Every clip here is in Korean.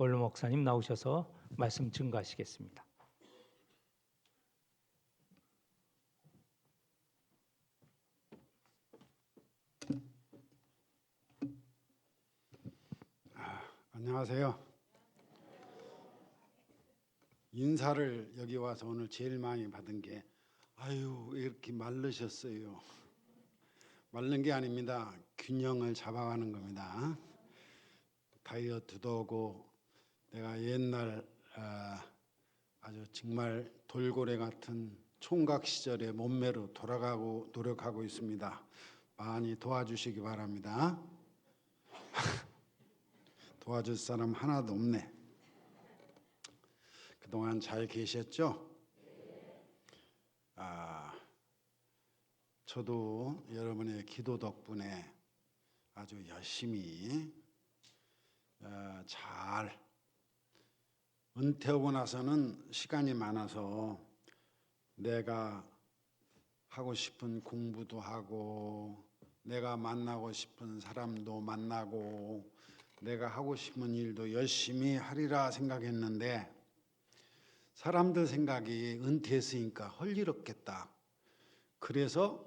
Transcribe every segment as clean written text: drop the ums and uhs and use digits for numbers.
원로 목사님 나오셔서 말씀 증거하시겠습니다. 안녕하세요. 인사를 여기 와서 오늘 제일 많이 받은 게 아유 왜 이렇게 마르셨어요. 마른 게 아닙니다. 균형을 잡아가는 겁니다. 다이어트도 하고 내가 옛날 아주 정말 돌고래 같은 총각 시절의 몸매로 돌아가고 노력하고 있습니다. 많이 도와주시기 바랍니다. 도와줄 사람 하나도 없네. 그동안 잘 계셨죠? 저도 여러분의 기도 덕분에 아주 열심히 잘 은퇴하고 나서는 시간이 많아서 내가 하고 싶은 공부도 하고 내가 만나고 싶은 사람도 만나고 내가 하고 싶은 일도 열심히 하리라 생각했는데 사람들 생각이 은퇴했으니까 할 일 없겠다. 그래서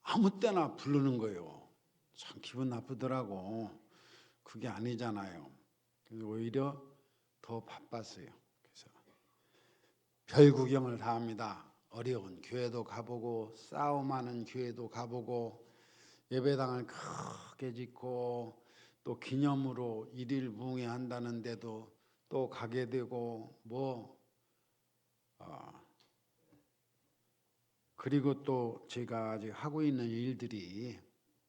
아무 때나 부르는 거예요. 참 기분 나쁘더라고. 그게 아니잖아요. 오히려 더 바빴어요. 그래서 별 구경을 다 합니다. 어려운 교회도 가보고 싸움하는 교회도 가보고 예배당을 크게 짓고 또 기념으로 일일 부흥회 한다는데도 또 가게 되고 그리고 또 제가 아직 하고 있는 일들이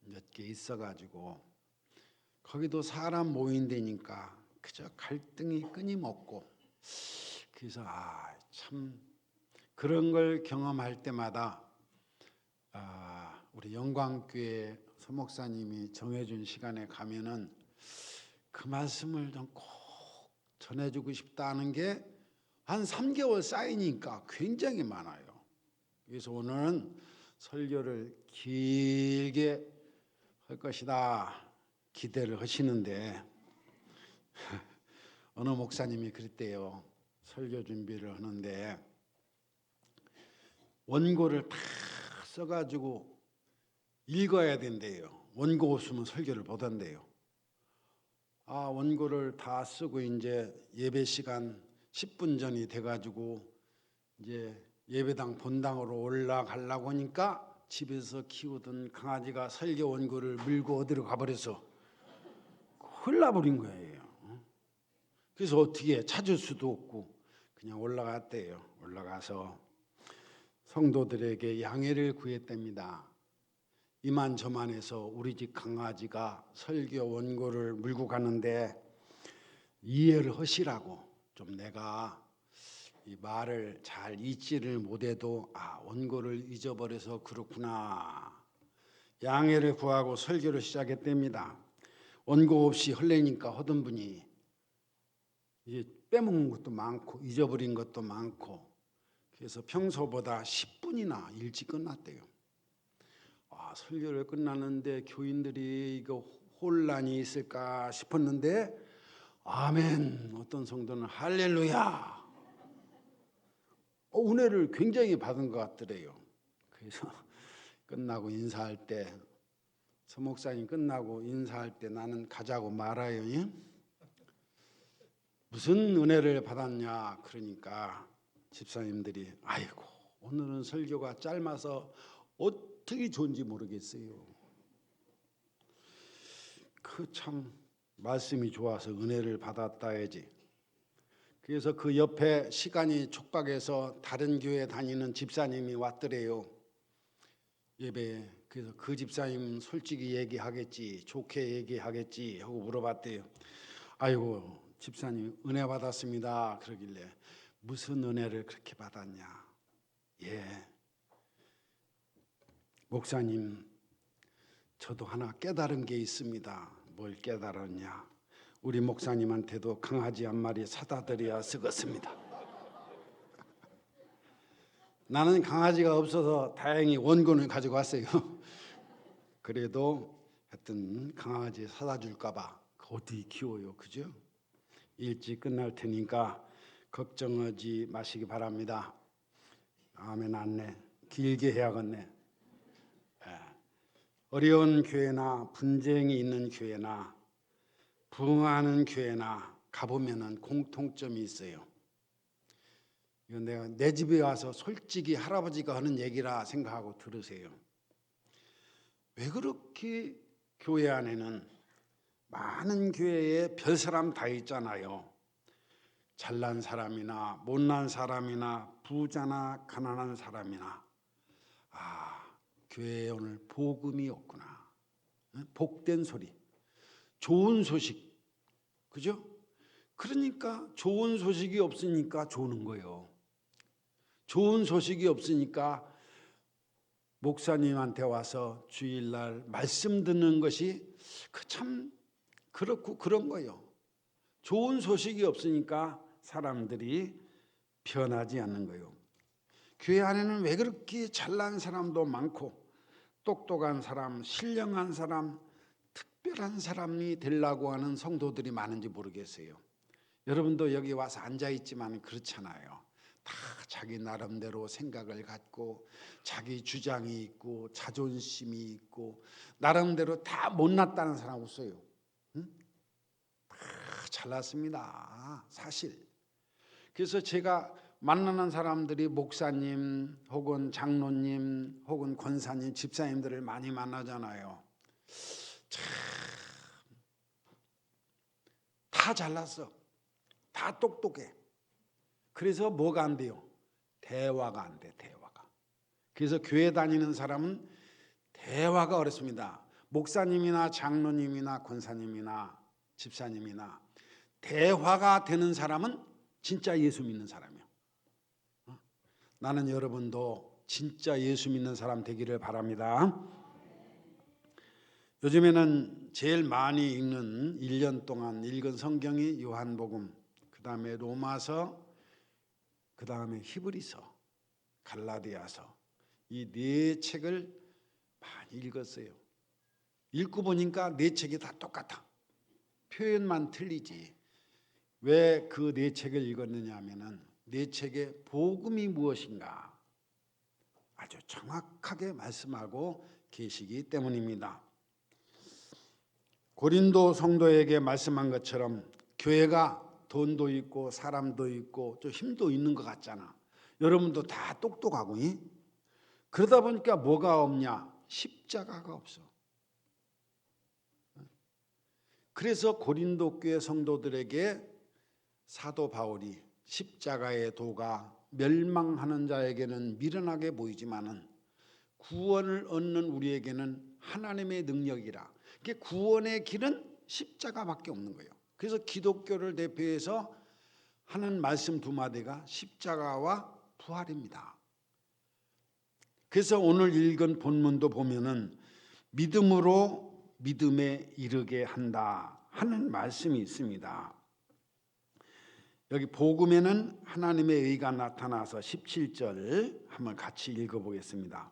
몇 개 있어가지고 거기도 사람 모인다니까 그저 갈등이 끊임없고 그래서 참 그런 걸 경험할 때마다 우리 영광교회 서목사님이 정해준 시간에 가면은 그 말씀을 좀 꼭 전해주고 싶다는 게 한 3개월 쌓이니까 굉장히 많아요. 그래서 오늘은 설교를 길게 할 것이다 기대를 하시는데 어느 목사님이 그랬대요. 설교 준비를 하는데 원고를 다 써가지고 읽어야 된대요. 원고 없으면 설교를 못 한대요. 원고를 다 쓰고 이제 예배 시간 10분 전이 돼가지고 이제 예배당 본당으로 올라가려고 하니까 집에서 키우던 강아지가 설교 원고를 물고 어디로 가버려서 흘러버린 거예요. 그래서 어떻게 찾을 수도 없고 그냥 올라갔대요. 올라가서 성도들에게 양해를 구했답니다. 이만저만해서 우리 집 강아지가 설교 원고를 물고 가는데 이해를 하시라고 좀 내가 이 말을 잘 잊지를 못해도 원고를 잊어버려서 그렇구나. 양해를 구하고 설교를 시작했답니다. 원고 없이 하려니까 하던 분이 이제 빼먹는 것도 많고 잊어버린 것도 많고 그래서 평소보다 10분이나 일찍 끝났대요. 설교를 끝나는데 교인들이 이거 혼란이 있을까 싶었는데 아멘. 어떤 성도는 할렐루야. 은혜를 굉장히 받은 것 같더래요. 그래서 끝나고 인사할 때 서목사님 끝나고 인사할 때 나는 가자고 말아요. 무슨 은혜를 받았냐 그러니까 집사님들이 아이고 오늘은 설교가 짧아서 어떻게 좋은지 모르겠어요. 그 참 말씀이 좋아서 은혜를 받았다 해야지. 그래서 그 옆에 시간이 촉박해서 다른 교회 다니는 집사님이 왔더래요. 예배에. 그래서 그 집사님 솔직히 얘기하겠지 좋게 얘기하겠지 하고 물어봤대요. 아이고 집사님 은혜 받았습니다. 그러길래 무슨 은혜를 그렇게 받았냐. 목사님 저도 하나 깨달은 게 있습니다. 뭘 깨달았냐. 우리 목사님한테도 강아지 한 마리 사다 드려야 쓰겠습니다. 나는 강아지가 없어서 다행히 원고는 가지고 왔어요. 그래도 하여튼 강아지 사다 줄까 봐 어디 키워요, 그죠? 일찍 끝날 테니까 걱정하지 마시기 바랍니다. 아멘. 안내 길게 해야겠네. 어려운 교회나 분쟁이 있는 교회나 부흥하는 교회나 가보면은 공통점이 있어요. 이건 내가 내 집에 와서 솔직히 할아버지가 하는 얘기라 생각하고 들으세요. 왜 그렇게 교회 안에는 많은 교회에 별 사람 다 있잖아요. 잘난 사람이나 못난 사람이나 부자나 가난한 사람이나 교회에 오늘 복음이 없구나. 복된 소리, 좋은 소식, 그죠? 그러니까 좋은 소식이 없으니까 조는 거예요. 좋은 소식이 없으니까 목사님한테 와서 주일날 말씀 듣는 것이 참 그렇고 그런 거예요. 좋은 소식이 없으니까 사람들이 변하지 않는 거예요. 교회 안에는 왜 그렇게 잘난 사람도 많고 똑똑한 사람, 신령한 사람, 특별한 사람이 되려고 하는 성도들이 많은지 모르겠어요. 여러분도 여기 와서 앉아있지만 그렇잖아요. 다 자기 나름대로 생각을 갖고 자기 주장이 있고 자존심이 있고 나름대로 다 못났다는 사람 없어요. 응? 다 잘났습니다. 사실. 그래서 제가 만나는 사람들이 목사님 혹은 장로님 혹은 권사님, 집사님들을 많이 만나잖아요. 참 다 잘났어. 다 똑똑해. 그래서 뭐가 안 돼요? 대화가 안 돼. 대화가. 그래서 교회 다니는 사람은 대화가 어렵습니다. 목사님이나 장로님이나 권사님이나 집사님이나 대화가 되는 사람은 진짜 예수 믿는 사람이에요. 나는 여러분도 진짜 예수 믿는 사람 되기를 바랍니다. 요즘에는 제일 많이 읽는 1년 동안 읽은 성경이 요한복음, 그 다음에 로마서, 그 다음에 히브리서, 갈라디아서 이 네 책을 많이 읽었어요. 읽고 보니까 네 책이 다 똑같아. 표현만 틀리지. 왜 그 네 책을 읽었느냐 하면은 네 책의 복음이 무엇인가 아주 정확하게 말씀하고 계시기 때문입니다. 고린도 성도에게 말씀한 것처럼 교회가 돈도 있고 사람도 있고 좀 힘도 있는 것 같잖아. 여러분도 다 똑똑하고 그러다 보니까 뭐가 없냐? 십자가가 없어. 그래서 고린도 교회 성도들에게 사도 바울이 십자가의 도가 멸망하는 자에게는 미련하게 보이지만은 구원을 얻는 우리에게는 하나님의 능력이라. 구원의 길은 십자가밖에 없는 거예요. 그래서 기독교를 대표해서 하는 말씀 두 마디가 십자가와 부활입니다. 그래서 오늘 읽은 본문도 보면은 믿음으로 믿음에 이르게 한다 하는 말씀이 있습니다. 여기 복음에는 하나님의 의가 나타나서 17절 한번 같이 읽어보겠습니다.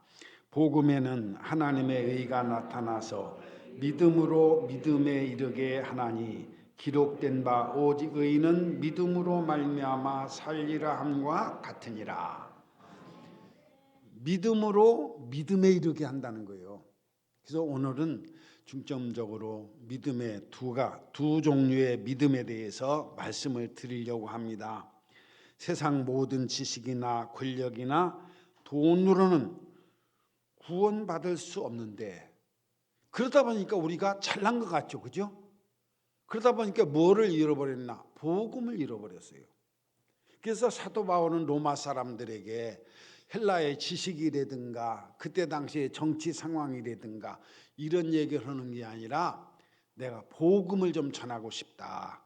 복음에는 하나님의 의가 나타나서 믿음으로 믿음에 이르게 하나니 기록된 바 오직 의인은 믿음으로 말미암아 살리라 함과 같으니라. 믿음으로 믿음에 이르게 한다는 거예요. 그래서 오늘은 중점적으로 믿음의 두 종류의 믿음에 대해서 말씀을 드리려고 합니다. 세상 모든 지식이나 권력이나 돈으로는 구원받을 수 없는데 그러다 보니까 우리가 잘난 것 같죠, 그죠? 그러다 보니까 뭐를 잃어버렸나? 복음을 잃어버렸어요. 그래서 사도 바울은 로마 사람들에게 헬라의 지식이라든가 그때 당시의 정치 상황이라든가 이런 얘기를 하는 게 아니라 내가 복음을 좀 전하고 싶다.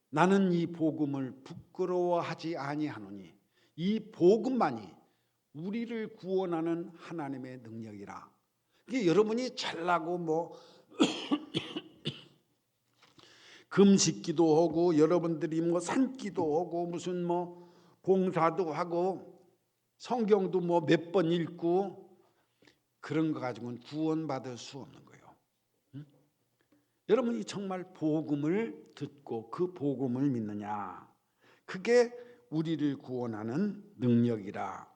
나는 이 복음을 부끄러워하지 아니하노니 이 복음만이 우리를 구원하는 하나님의 능력이라. 이게 여러분이 잘나고 금식기도 하고 여러분들이 산기도 하고 무슨 봉사도 하고 성경도 몇 번 읽고 그런 거 가지고는 구원받을 수 없는 거예요. 여러분이 정말 복음을 듣고 그 복음을 믿느냐? 그게 우리를 구원하는 능력이라.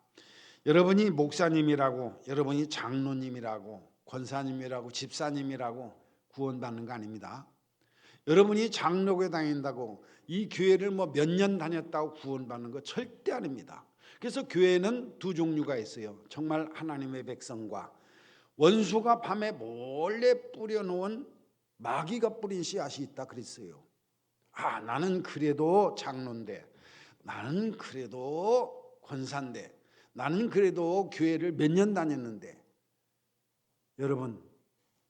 여러분이 목사님이라고, 여러분이 장로님이라고, 권사님이라고, 집사님이라고 구원받는 거 아닙니다. 여러분이 장로교회 다닌다고 이 교회를 뭐 몇 년 다녔다고 구원받는 거 절대 아닙니다. 그래서 교회는 두 종류가 있어요. 정말 하나님의 백성과 원수가 밤에 몰래 뿌려놓은 마귀가 뿌린 씨앗이 있다 그랬어요. 아, 나는 그래도 장로인데, 나는 그래도 권사인데, 나는 그래도 교회를 몇 년 다녔는데. 여러분,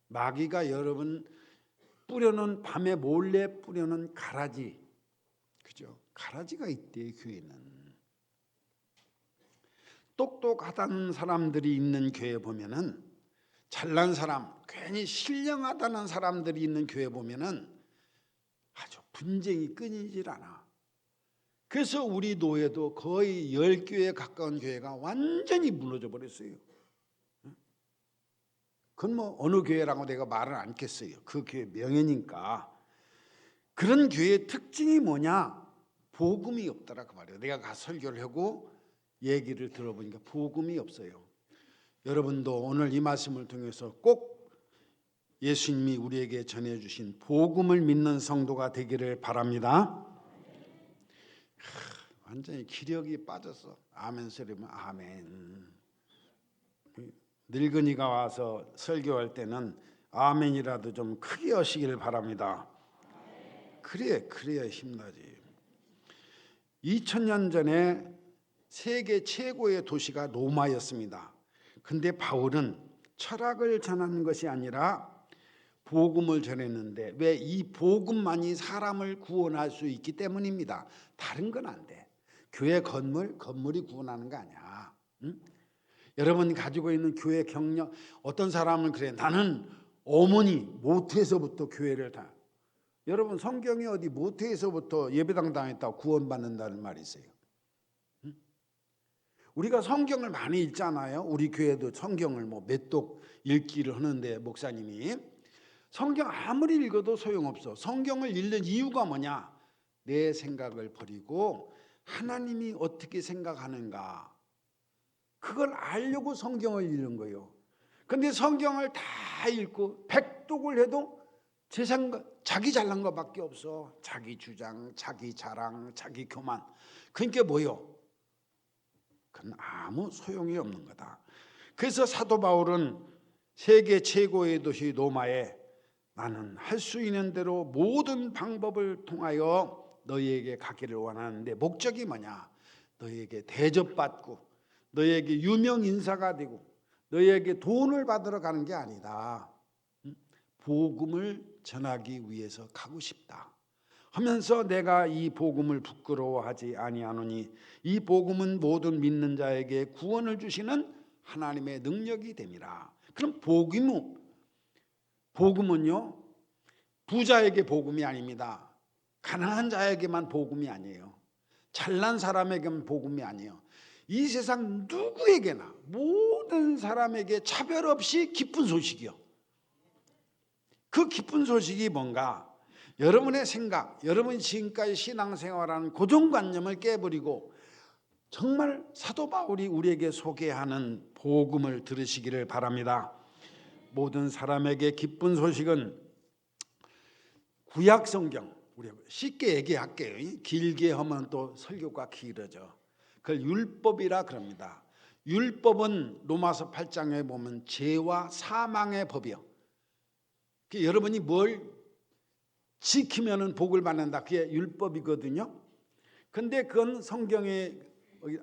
마귀가 여러분 뿌려놓은, 밤에 몰래 뿌려놓은 가라지, 그죠? 가라지가 있대요. 교회는 똑똑하다는 사람들이 있는 교회 보면은, 잘난 사람, 괜히 신령하다는 사람들이 있는 교회 보면은 아주 분쟁이 끊이질 않아. 그래서 우리 노예도 거의 10교회에 가까운 교회가 완전히 무너져 버렸어요. 그건 뭐 어느 교회라고 내가 말을 않겠어요. 그 교회 명예니까. 그런 교회의 특징이 뭐냐? 복음이 없다라고 말해요. 내가 가서 설교를 하고 얘기를 들어보니까 복음이 없어요. 여러분도 오늘 이 말씀을 통해서 꼭 예수님이 우리에게 전해주신 복음을 믿는 성도가 되기를 바랍니다. 완전히 기력이 빠졌어. 아멘 소리면 아멘. 늙은이가 와서 설교할 때는 아멘이라도 좀 크게 하시기를 바랍니다. 그래야 힘나지. 2000년 전에 세계 최고의 도시가 로마였습니다. 근데 바울은 철학을 전하는 것이 아니라 복음을 전했는데, 왜? 이 복음만이 사람을 구원할 수 있기 때문입니다. 다른 건 안 돼. 교회 건물이 구원하는 거 아니야. 응? 여러분이 가지고 있는 교회 경력, 어떤 사람은 그래, 나는 어머니 모태에서부터 교회를 다. 여러분, 성경이 어디 모태에서부터 예배당 다녔다고 구원받는다는 말이 있어요? 우리가 성경을 많이 읽잖아요. 우리 교회도 성경을 뭐 몇 독 읽기를 하는데, 목사님이 성경 아무리 읽어도 소용없어. 성경을 읽는 이유가 뭐냐? 내 생각을 버리고 하나님이 어떻게 생각하는가, 그걸 알려고 성경을 읽는 거예요. 근데 성경을 다 읽고 백독을 해도 제 생각, 자기 잘난 것밖에 없어. 자기 주장, 자기 자랑, 자기 교만. 그러니까 뭐요? 그건 아무 소용이 없는 거다. 그래서 사도 바울은 세계 최고의 도시 로마에 나는 할 수 있는 대로 모든 방법을 통하여 너희에게 가기를 원하는데, 목적이 뭐냐? 너희에게 대접받고 너희에게 유명 인사가 되고 너희에게 돈을 받으러 가는 게 아니다. 복음을 전하기 위해서 가고 싶다 하면서, 내가 이 복음을 부끄러워하지 아니하노니 이 복음은 모든 믿는 자에게 구원을 주시는 하나님의 능력이 됨이라. 그럼 복음은요, 부자에게 복음이 아닙니다. 가난한 자에게만 복음이 아니에요. 잘난 사람에게만 복음이 아니에요. 이 세상 누구에게나, 모든 사람에게 차별 없이 기쁜 소식이요. 그 기쁜 소식이 뭔가? 여러분의 생각, 여러분이 지금까지 신앙생활하는 고정관념을 깨버리고 정말 사도 바울이 우리에게 소개하는 복음을 들으시기를 바랍니다. 모든 사람에게 기쁜 소식은 구약 성경, 우리가 쉽게 얘기할게요. 길게 하면 또 설교가 길어져. 그걸 율법이라 그럽니다. 율법은 로마서 8장에 보면 죄와 사망의 법이요. 여러분이 뭘 지키면은 복을 받는다, 그게 율법이거든요. 근데 그건 성경에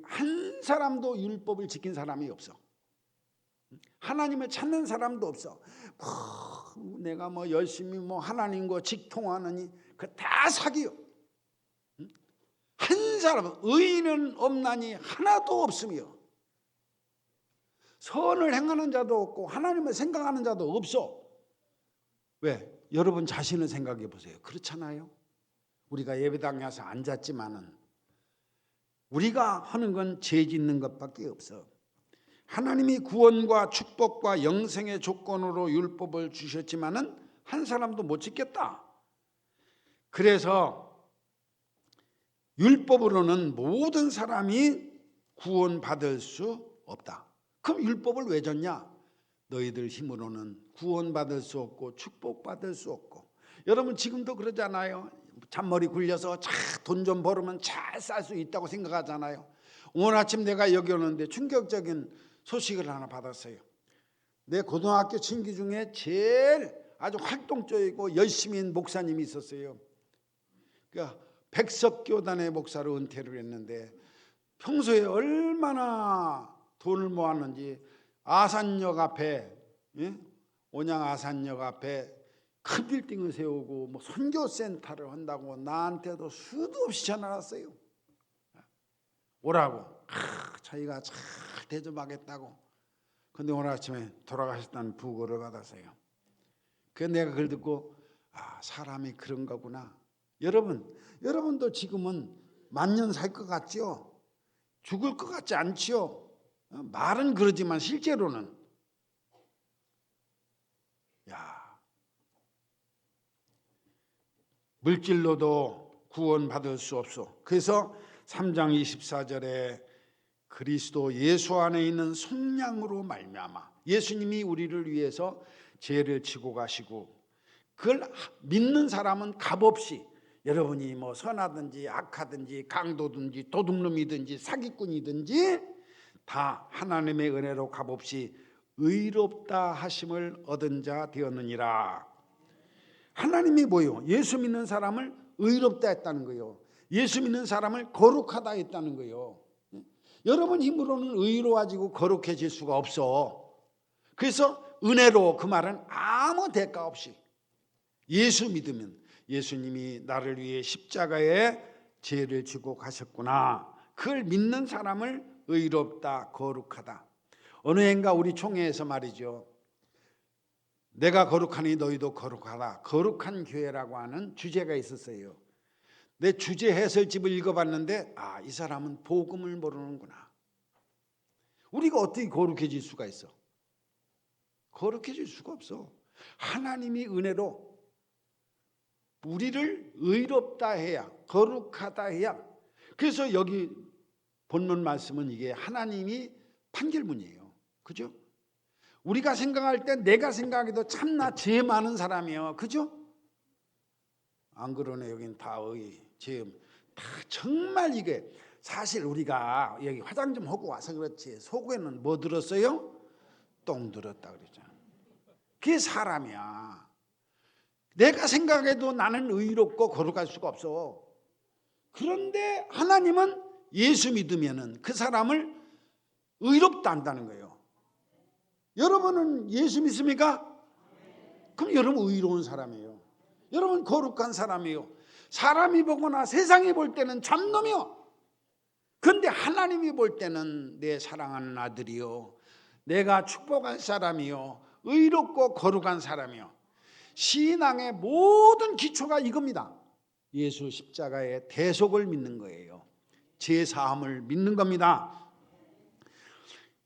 한 사람도 율법을 지킨 사람이 없어. 하나님을 찾는 사람도 없어. 내가 뭐 열심히 뭐 하나님과 직통하느니 그 다 사기요. 한 사람, 의인은 없나니 하나도 없으며 선을 행하는 자도 없고 하나님을 생각하는 자도 없어. 왜? 여러분 자신을 생각해 보세요. 그렇잖아요. 우리가 예배당에 와서 앉았지만은 우리가 하는 건 죄 짓는 것밖에 없어. 하나님이 구원과 축복과 영생의 조건으로 율법을 주셨지만은 한 사람도 못 지켰다. 그래서 율법으로는 모든 사람이 구원받을 수 없다. 그럼 율법을 왜 줬냐? 너희들 힘으로는 구원받을 수 없고 축복받을 수 없고. 여러분 지금도 그러잖아요. 잔머리 굴려서 돈 좀 벌으면 잘 살 수 있다고 생각하잖아요. 오늘 아침 내가 여기 오는데 충격적인 소식을 하나 받았어요. 내 고등학교 친구 중에 제일 아주 활동적이고 열심인 목사님이 있었어요. 그러니까 백석교단의 목사로 은퇴를 했는데 평소에 얼마나 돈을 모았는지 아산역 앞에, 온양 아산역 앞에 큰 빌딩을 세우고 뭐 선교센터를 한다고 나한테도 수도 없이 전화 왔어요. 오라고. 저희가 잘 대접하겠다고. 근데 오늘 아침에 돌아가셨다는 부고를 받았어요. 그래서 내가 그걸 듣고 사람이 그런 거구나. 여러분도 지금은 만년 살 것 같죠? 죽을 것 같지 않죠? 말은 그러지만 실제로는 물질로도 구원받을 수 없어. 그래서 3장 24절에 그리스도 예수 안에 있는 속량으로 말미암아 예수님이 우리를 위해서 죄를 지고 가시고 그걸 믿는 사람은 값없이 여러분이 뭐 선하든지 악하든지 강도든지 도둑놈이든지 사기꾼이든지 다 하나님의 은혜로 값없이 의롭다 하심을 얻은 자 되었느니라. 하나님이 뭐요? 예수 믿는 사람을 의롭다 했다는 거예요. 예수 믿는 사람을 거룩하다 했다는 거예요. 여러분 힘으로는 의로워지고 거룩해질 수가 없어. 그래서 은혜로, 그 말은 아무 대가 없이 예수 믿으면 예수님이 나를 위해 십자가에 죄를 지고 가셨구나. 그걸 믿는 사람을 의롭다, 거룩하다. 어느 해인가 우리 총회에서 말이죠. 내가 거룩하니 너희도 거룩하라. 거룩한 교회라고 하는 주제가 있었어요. 내 주제 해설집을 읽어봤는데 이 사람은 복음을 모르는구나. 우리가 어떻게 거룩해질 수가 있어? 거룩해질 수가 없어. 하나님이 은혜로 우리를 의롭다 해야, 거룩하다 해야. 그래서 여기 본문 말씀은 이게 하나님이 판결문이에요. 그죠? 우리가 생각할 때 내가 생각해도 참나 죄 많은 사람이에요. 그죠? 안 그러네. 여긴 다 죄 다 정말 이게 사실 우리가 여기 화장 좀 하고 와서 그렇지 속에는 뭐 들었어요? 똥 들었다 그랬잖아. 그게 사람이야. 내가 생각해도 나는 의롭고 거룩할 수가 없어. 그런데 하나님은 예수 믿으면은 그 사람을 의롭다 한다는 거예요. 여러분은 예수 믿습니까? 그럼 여러분 의로운 사람이에요. 여러분 거룩한 사람이에요. 사람이 보거나 세상이 볼 때는 잡놈이요. 그런데 하나님이 볼 때는 내 사랑하는 아들이요, 내가 축복할 사람이요, 의롭고 거룩한 사람이요. 신앙의 모든 기초가 이겁니다. 예수 십자가의 대속을 믿는 거예요. 죄 사함을 믿는 겁니다.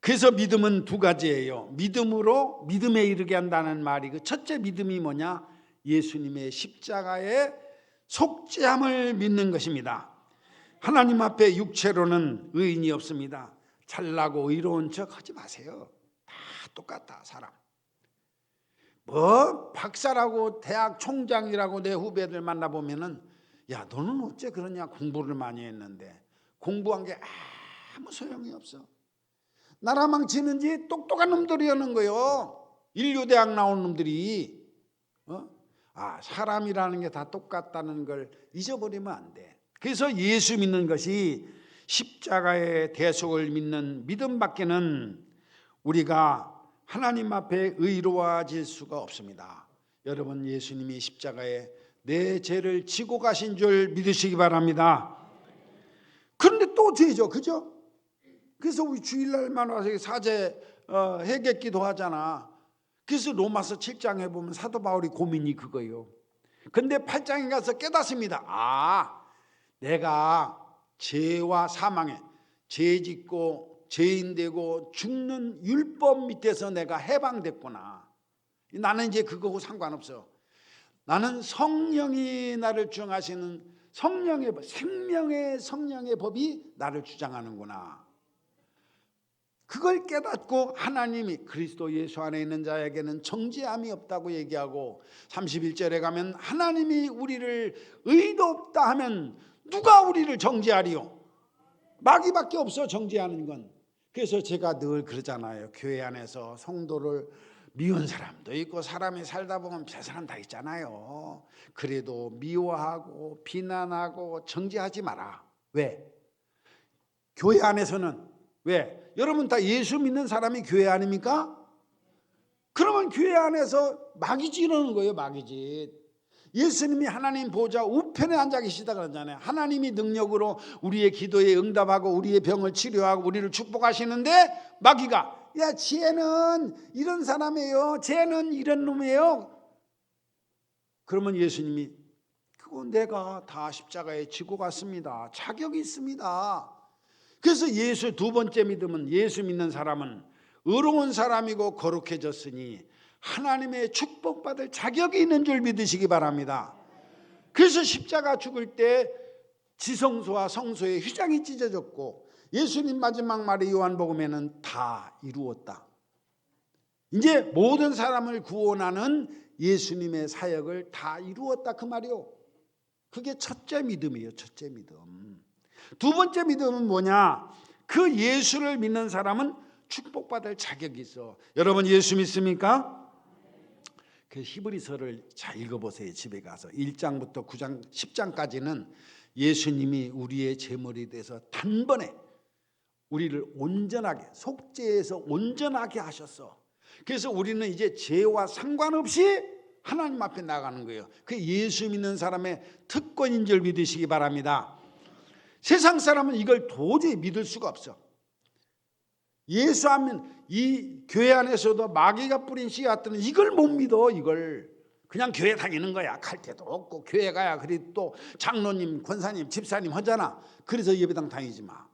그래서 믿음은 두 가지예요. 믿음으로 믿음에 이르게 한다는 말이 그 첫째 믿음이 뭐냐? 예수님의 십자가의 속죄함을 믿는 것입니다. 하나님 앞에 육체로는 의인이 없습니다. 잘나고 의로운 척 하지 마세요. 다 똑같다 사람. 뭐 박사라고 대학 총장이라고 내 후배들 만나보면은 야 너는 어째 그러냐, 공부를 많이 했는데. 공부한 게 아무 소용이 없어. 나라 망치는지 똑똑한 놈들이 하는 거예요. 인류대학 나온 놈들이. 사람이라는 게 다 똑같다는 걸 잊어버리면 안 돼. 그래서 예수 믿는 것이 십자가의 대속을 믿는 믿음밖에는 우리가 하나님 앞에 의로워질 수가 없습니다. 여러분 예수님이 십자가에 내 죄를 지고 가신 줄 믿으시기 바랍니다. 그런데 또 죄죠. 그죠? 그래서 우리 주일날만 와서 사죄 회개기도 하잖아. 그래서 로마서 7장에 보면 사도 바울이 고민이 그거예요. 근데 8장에 가서 깨닫습니다. 내가 죄와 사망에 죄 짓고 죄인 되고 죽는 율법 밑에서 내가 해방됐구나. 나는 이제 그거하고 상관없어. 나는 성령이 나를 주장하시는 생명의 성령의 법이 나를 주장하는구나. 그걸 깨닫고 하나님이 그리스도 예수 안에 있는 자에게는 정죄함이 없다고 얘기하고 31절에 가면 하나님이 우리를 의도 없다 하면 누가 우리를 정죄하리요? 마귀밖에 없어 정죄하는 건. 그래서 제가 늘 그러잖아요. 교회 안에서 성도를 미운 사람도 있고 사람이 살다 보면 별 사람 다 있잖아요. 그래도 미워하고 비난하고 정죄하지 마라. 왜? 교회 안에서는 왜? 여러분 다 예수 믿는 사람이 교회 아닙니까? 그러면 교회 안에서 마귀짓 이러는 거예요. 마귀짓. 예수님이 하나님 보좌 우편에 앉아 계시다 그러잖아요. 하나님이 능력으로 우리의 기도에 응답하고 우리의 병을 치료하고 우리를 축복하시는데 마귀가 야 쟤는 이런 사람이에요. 쟤는 이런 놈이에요. 그러면 예수님이 그거 내가 다 십자가에 지고 갔습니다. 자격이 있습니다. 그래서 예수 두 번째 믿음은 예수 믿는 사람은 의로운 사람이고 거룩해졌으니 하나님의 축복받을 자격이 있는 줄 믿으시기 바랍니다. 그래서 십자가 죽을 때 지성소와 성소에 휘장이 찢어졌고 예수님 마지막 말이 요한복음에는 다 이루었다. 이제 모든 사람을 구원하는 예수님의 사역을 다 이루었다 그 말이요. 그게 첫째 믿음이에요. 첫째 믿음. 두 번째 믿음은 뭐냐? 그 예수를 믿는 사람은 축복받을 자격이 있어. 여러분 예수 믿습니까? 그 히브리서를 잘 읽어보세요. 집에 가서 1장부터 9장 10장까지는 예수님이 우리의 제물이 돼서 단번에 우리를 온전하게 속죄해서 온전하게 하셨어. 그래서 우리는 이제 죄와 상관없이 하나님 앞에 나가는 거예요. 그 예수 믿는 사람의 특권인 줄 믿으시기 바랍니다. 세상 사람은 이걸 도저히 믿을 수가 없어. 예수 하면 이 교회 안에서도 마귀가 뿌린 씨앗들은 이걸 못 믿어. 이걸 그냥 교회 다니는 거야. 갈 데도 없고 교회 가야 그래도 또 장로님, 권사님, 집사님 하잖아. 그래서 예배당 다니지 마.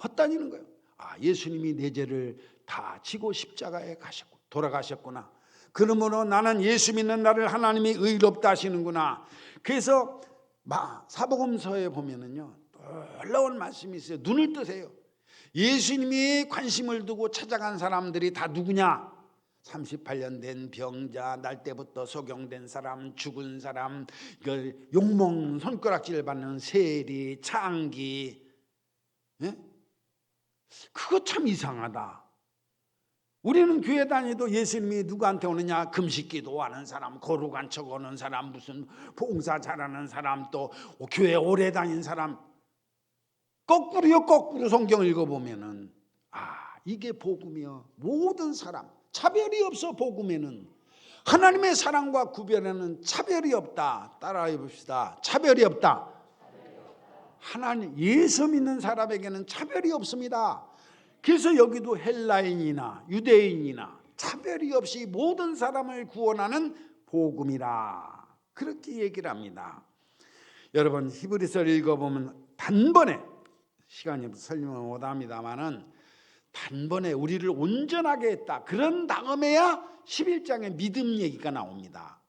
헛다니는 거예요. 아, 예수님이 내 죄를 다 지고 십자가에 가셨고 돌아가셨구나. 그러므로 나는 예수 믿는 나를 하나님이 의롭다 하시는구나. 그래서 사복음서에 보면은요 놀라운 말씀이 있어요. 눈을 뜨세요. 예수님이 관심을 두고 찾아간 사람들이 다 누구냐? 38년 된 병자, 날 때부터 소경된 사람, 죽은 사람, 욕먹는 손가락질 받는 세리, 창기. 예? 그거 참 이상하다. 우리는 교회 다니도 예수님이 누구한테 오느냐? 금식기도 하는 사람, 거룩한 척 오는 사람, 무슨 봉사 잘하는 사람, 또 교회 오래 다닌 사람. 거꾸로요. 거꾸로 성경 읽어보면은 이게 복음이요. 모든 사람 차별이 없어. 복음에는 하나님의 사랑과 구별에는 차별이 없다. 따라해 봅시다. 차별이 없다. 하나님 예수 믿는 사람에게는 차별이 없습니다. 그래서 여기도 헬라인이나 유대인이나 차별이 없이 모든 사람을 구원하는 복음이라 그렇게 얘기를 합니다. 여러분 히브리서를 읽어보면 단번에 시간이 설명을 못합니다만은 단번에 우리를 온전하게 했다. 그런 다음에야 11장의 믿음 얘기가 나옵니다.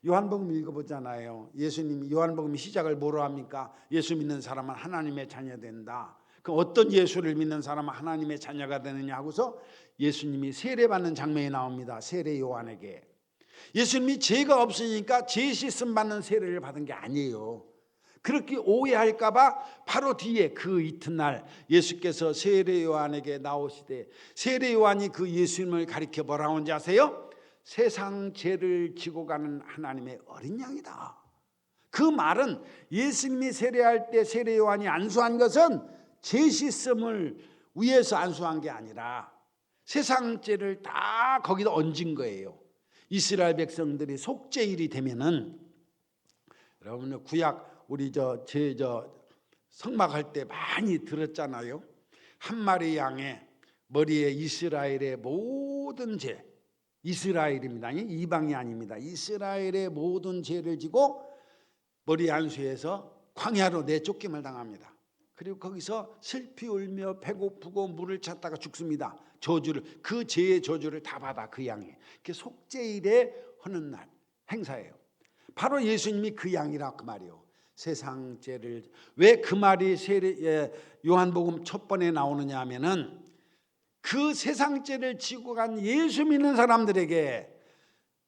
요한복음 읽어보잖아요. 예수님이 요한복음 시작을 뭐로 합니까? 예수 믿는 사람은 하나님의 자녀 된다. 그럼 어떤 예수를 믿는 사람은 하나님의 자녀가 되느냐 하고서 예수님이 세례받는 장면이 나옵니다. 세례 요한에게. 예수님이 죄가 없으니까 죄 씻음 받는 세례를 받은 게 아니에요. 그렇게 오해할까 봐 바로 뒤에 그 이튿날 예수께서 세례 요한에게 나오시되 세례 요한이 그 예수님을 가리켜 뭐라고 하는지 아세요? 세상 죄를 지고 가는 하나님의 어린 양이다. 그 말은 예수님이 세례할 때 세례 요한이 안수한 것은 죄 씻음을 위해서 안수한 게 아니라 세상 죄를 다 거기다 얹은 거예요. 이스라엘 백성들이 속죄일이 되면은 여러분 구약 우리 성막할 때 많이 들었잖아요. 한 마리 양의 머리에 이스라엘의 모든 죄, 이스라엘입니다. 이방이 아닙니다. 이스라엘의 모든 죄를 지고 머리 안수해서 광야로 내쫓김을 당합니다. 그리고 거기서 슬피 울며 배고프고 물을 찾다가 죽습니다. 저주를 그 죄의 저주를 다 받아 그 양이. 그 속죄일에 하는 날 행사예요. 바로 예수님이 그 양이라 그 말이요. 세상 죄를 왜 그 말이 요한복음 첫 번에 나오느냐 하면은 그 세상 죄를 지고 간 예수 믿는 사람들에게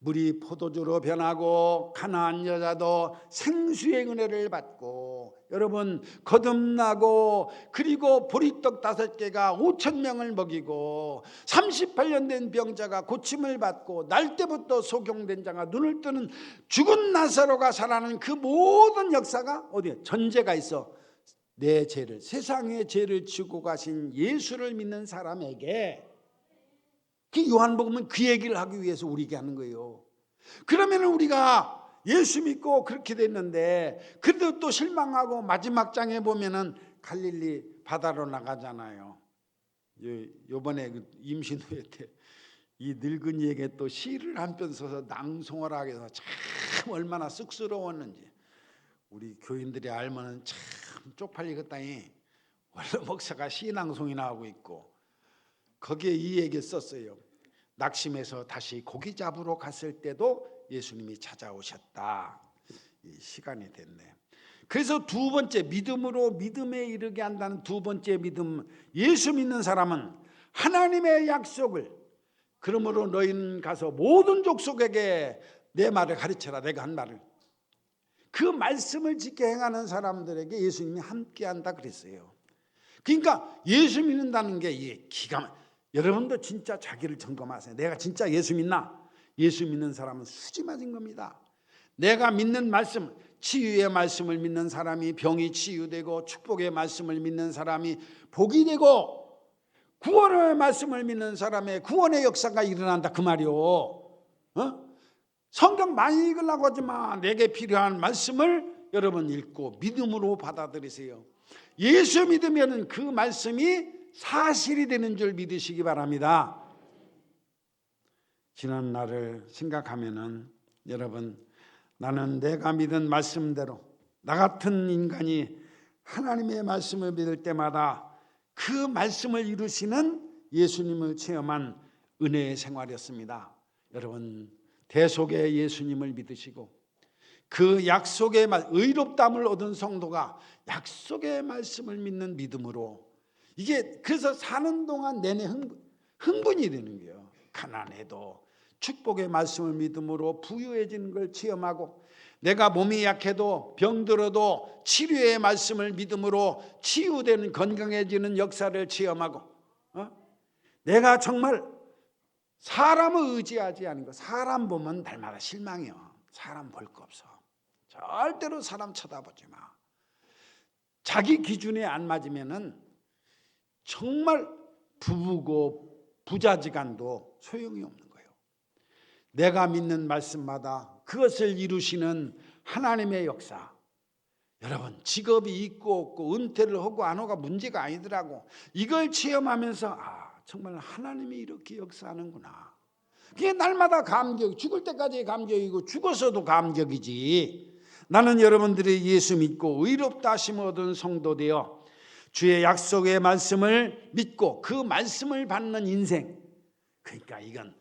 물이 포도주로 변하고 가나안 여자도 생수의 은혜를 받고 여러분 거듭나고 그리고 보리떡 5개가 5,000명을 먹이고 38년 된 병자가 고침을 받고 날 때부터 소경된 자가 눈을 뜨는 죽은 나사로가 살아나는 그 모든 역사가 어디에 전제가 있어. 내 죄를 세상의 죄를 지고 가신 예수를 믿는 사람에게 그 요한복음은 그 얘기를 하기 위해서 우리에게 하는 거예요. 그러면 우리가 예수 믿고 그렇게 됐는데 그래도 또 실망하고 마지막 장에 보면은 갈릴리 바다로 나가잖아요. 요번에 임신 후에 때 이 늙은이에게 또 시를 한 편 써서 낭송을 하게 해서 참 얼마나 쑥스러웠는지 우리 교인들이 알면은 참 쪽팔리겠다니. 원래 목사가 시낭송이나 하고 있고 거기에 이 얘기 썼어요. 낙심해서 다시 고기 잡으러 갔을 때도 예수님이 찾아오셨다. 이 시간이 됐네. 그래서 두 번째 믿음으로 믿음에 이르게 한다는 두 번째 믿음. 예수 믿는 사람은 하나님의 약속을 그러므로 너희는 가서 모든 족속에게 내 말을 가르쳐라. 내가 한 말을. 그 말씀을 지켜 행하는 사람들에게 예수님이 함께한다 그랬어요. 그러니까 예수 믿는다는 게 이게 기가 여러분도 진짜 자기를 점검하세요. 내가 진짜 예수 믿나? 예수 믿는 사람은 수지 맞은 겁니다. 내가 믿는 말씀, 치유의 말씀을 믿는 사람이 병이 치유되고 축복의 말씀을 믿는 사람이 복이 되고 구원의 말씀을 믿는 사람의 구원의 역사가 일어난다 그 말이요. 성경 많이 읽으려고 하지만 내게 필요한 말씀을 여러분 읽고 믿음으로 받아들이세요. 예수 믿으면 그 말씀이 사실이 되는 줄 믿으시기 바랍니다. 지난 날을 생각하면은 여러분 나는 내가 믿은 말씀대로 나 같은 인간이 하나님의 말씀을 믿을 때마다 그 말씀을 이루시는 예수님을 체험한 은혜의 생활이었습니다. 여러분 대속의 예수님을 믿으시고 그 약속의 의롭다함을 얻은 성도가 약속의 말씀을 믿는 믿음으로 이게 그래서 사는 동안 내내 흥분이 되는 거예요. 가난해도 축복의 말씀을 믿음으로 부유해지는 걸 체험하고 내가 몸이 약해도 병들어도 치료의 말씀을 믿음으로 치유되는 건강해지는 역사를 체험하고 내가 정말 사람을 의지하지 않은 거. 사람 보면 날마다 실망이요. 사람 볼 거 없어. 절대로 사람 쳐다보지 마. 자기 기준에 안 맞으면은 정말 부부고 부자지간도 소용이 없는 거예요. 내가 믿는 말씀마다 그것을 이루시는 하나님의 역사. 여러분 직업이 있고 없고 은퇴를 하고 안 하고가 문제가 아니더라고. 이걸 체험하면서 정말 하나님이 이렇게 역사하는구나. 그게 날마다 감격, 죽을 때까지 감격이고 죽어서도 감격이지. 나는 여러분들이 예수 믿고 의롭다 하심을 얻은 성도 되어 주의 약속의 말씀을 믿고 그 말씀을 받는 인생. 그러니까 이건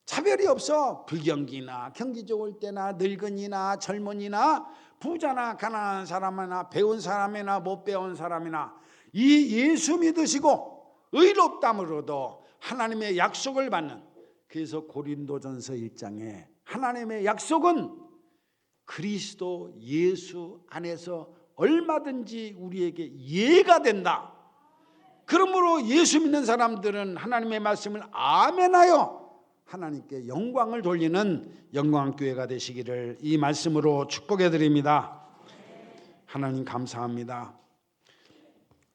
차별이 없어. 불경기나 경기 좋을 때나 늙은이나 젊은이나 부자나 가난한 사람이나 배운 사람이나 못 배운 사람이나 이 예수 믿으시고 의롭담으로도 하나님의 약속을 받는. 그래서 고린도전서 1장에 하나님의 약속은 그리스도 예수 안에서 얼마든지 우리에게 이해가 된다. 그러므로 예수 믿는 사람들은 하나님의 말씀을 아멘하여 하나님께 영광을 돌리는 영광교회가 되시기를 이 말씀으로 축복해 드립니다. 하나님 감사합니다.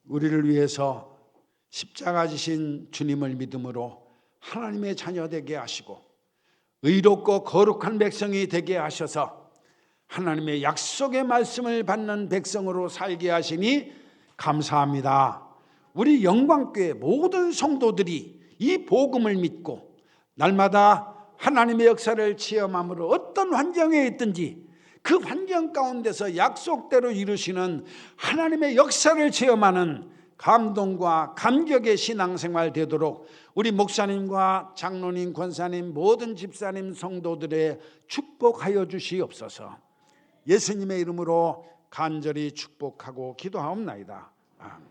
우리를 위해서 십자가 지신 주님을 믿음으로 하나님의 자녀 되게 하시고 의롭고 거룩한 백성이 되게 하셔서 하나님의 약속의 말씀을 받는 백성으로 살게 하시니 감사합니다. 우리 영광교회 모든 성도들이 이 복음을 믿고 날마다 하나님의 역사를 체험함으로 어떤 환경에 있든지 그 환경 가운데서 약속대로 이루시는 하나님의 역사를 체험하는 감동과 감격의 신앙생활 되도록 우리 목사님과 장로님, 권사님, 모든 집사님, 성도들의 축복하여 주시옵소서. 예수님의 이름으로 간절히 축복하고 기도하옵나이다. 아멘.